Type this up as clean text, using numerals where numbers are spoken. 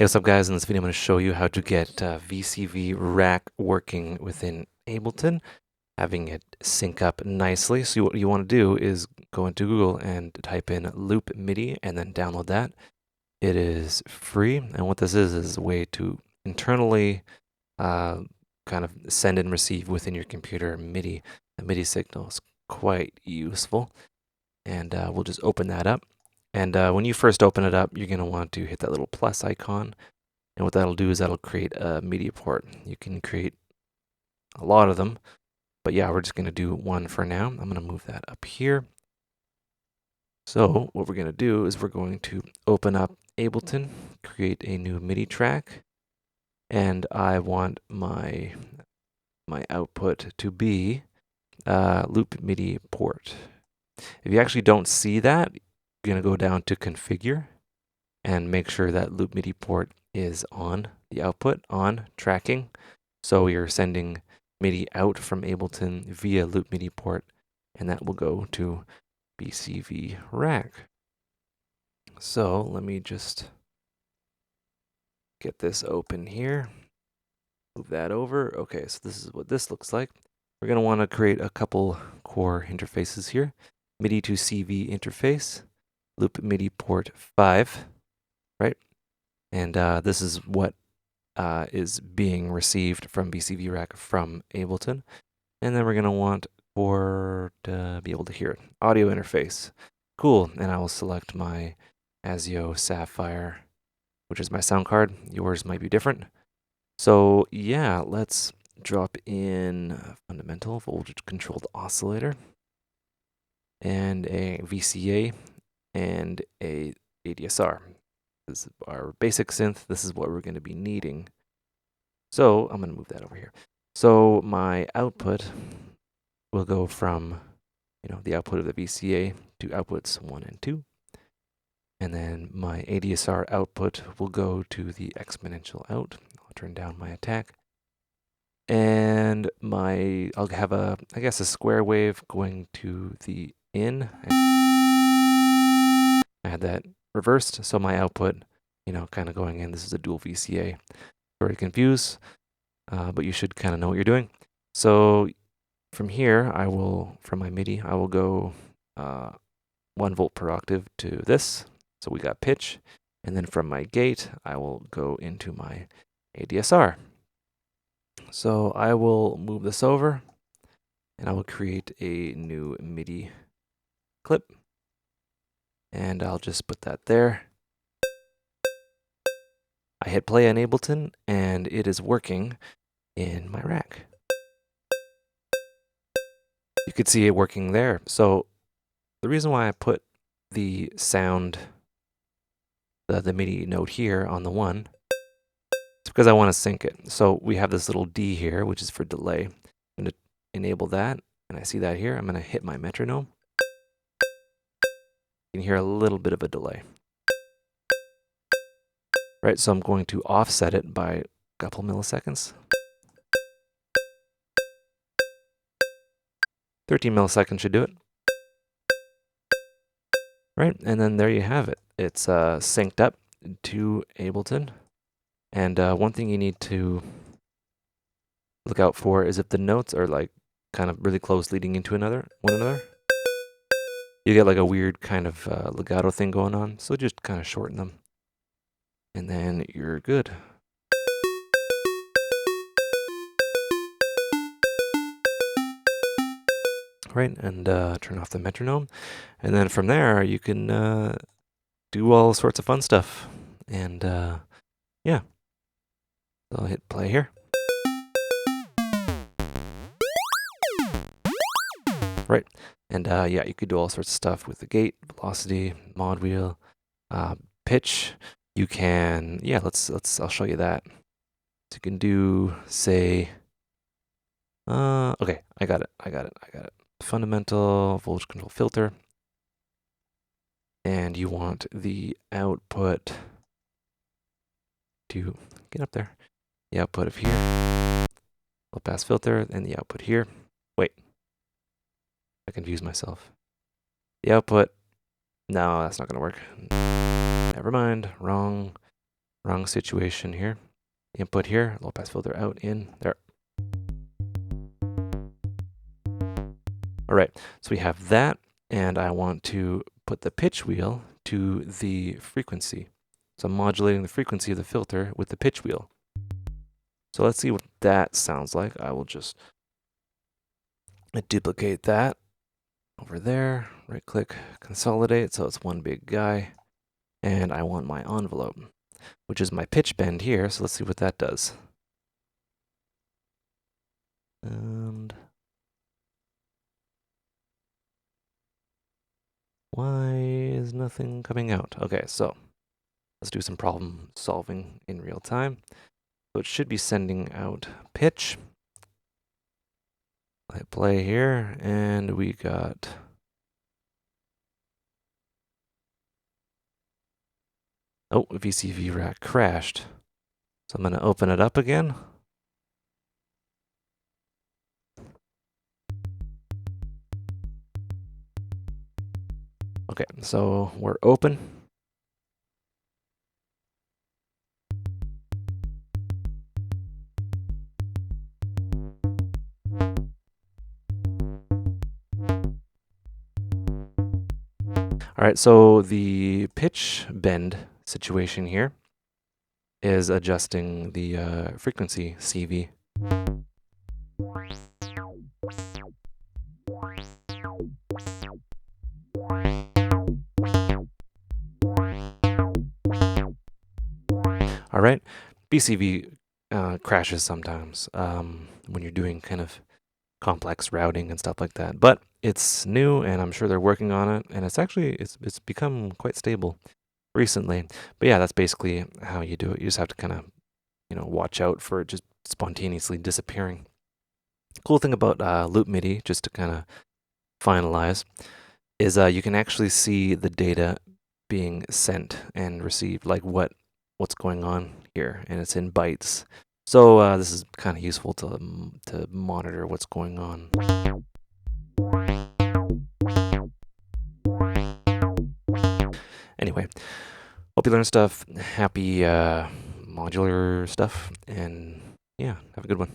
Hey, what's up guys? In this video I'm going to show you how to get VCV rack working within Ableton, having it sync up nicely. So what you want to do is go into Google and type in loop MIDI and then download that. It is free, and what this is a way to internally kind of send and receive within your computer MIDI. The MIDI signal is quite useful, and we'll just open that up. And when you first open it up, you're going to want to hit that little plus icon. And what that'll do is that'll create a media port. You can create a lot of them, but yeah, we're just going to do one for now. I'm going to move that up here. So what we're going to do is we're going to open up Ableton, create a new MIDI track, and I want my output to be loop MIDI port. If you actually don't see that, you're going to go down to configure and make sure that loop MIDI port is on the output, on tracking. So you're sending MIDI out from Ableton via loop MIDI port, and that will go to VCV rack. So let me just get this open here. Move that over. Okay, so this is what this looks like. We're going to want to create a couple core interfaces here. MIDI to CV interface, loop MIDI port 5, right? And this is what is being received from VCV rack from Ableton. And then we're going to want to be able to hear it. Audio interface. Cool. And I will select my ASIO Sapphire, which is my sound card. Yours might be different. So yeah, let's drop in a fundamental voltage controlled oscillator and a VCA and a ADSR. This is our basic synth. This is what we're going to be needing. So I'm going to move that over here. So my output will go from, the output of the VCA to outputs 1 and 2. And then my ADSR output will go to the exponential out. I'll turn down my attack. And I'll have a square wave going to the in. I had that reversed, so my output, kind of going in. This is a dual VCA. Sorry to confuse, but you should kind of know what you're doing. So from here, from my MIDI, I will go 1 volt per octave to this. So we got pitch. And then from my gate, I will go into my ADSR. So I will move this over, and I will create a new MIDI clip. And I'll just put that there. I hit play on Ableton, and it is working in my rack. You could see it working there. So the reason why I put the sound, the MIDI note here on the 1, is because I want to sync it. So we have this little D here, which is for delay. I'm going to enable that, and I see that here. I'm going to hit my metronome. You can hear a little bit of a delay. Right, so I'm going to offset it by a couple milliseconds. 13 milliseconds should do it. Right, and then there you have it. It's synced up to Ableton. And one thing you need to look out for is if the notes are like kind of really close leading into one another, you get like a weird kind of legato thing going on. So just kind of shorten them, and then you're good. Right, and turn off the metronome. And then from there, you can do all sorts of fun stuff. And yeah, so I'll hit play here. Right, and yeah, you could do all sorts of stuff with the gate, velocity, mod wheel, pitch. You can, yeah, I'll show you that. So you can do, say, okay, I got it. Fundamental voltage control filter. And you want the output to get up there. The output of here, low pass filter, and the output here. Wait, I confused myself. The output, no, that's not gonna work. Never mind, wrong Wrong situation here. Input here, low pass filter out, in, there. All right, so we have that, and I want to put the pitch wheel to the frequency. So I'm modulating the frequency of the filter with the pitch wheel. So let's see what that sounds like. I will just duplicate that over there, right click, consolidate, so it's one big guy. And I want my envelope, which is my pitch bend here, so let's see what that does. And why is nothing coming out? Okay, so let's do some problem solving in real time. So it should be sending out pitch. I hit play here, and we got... Oh, VCV rack crashed. So I'm going to open it up again. Okay, so we're open. All right, so the pitch bend situation here is adjusting the frequency CV. All right, VCV crashes sometimes when you're doing kind of complex routing and stuff like that. But it's new, and I'm sure they're working on it, and it's become quite stable recently. But yeah, that's basically how you do it. You just have to kind of, watch out for it just spontaneously disappearing. Cool thing about loop MIDI, just to kind of finalize, is you can actually see the data being sent and received, like what's going on here, and it's in bytes. So this is kind of useful to monitor what's going on. Anyway, hope you learned stuff. Happy modular stuff, and yeah, have a good one.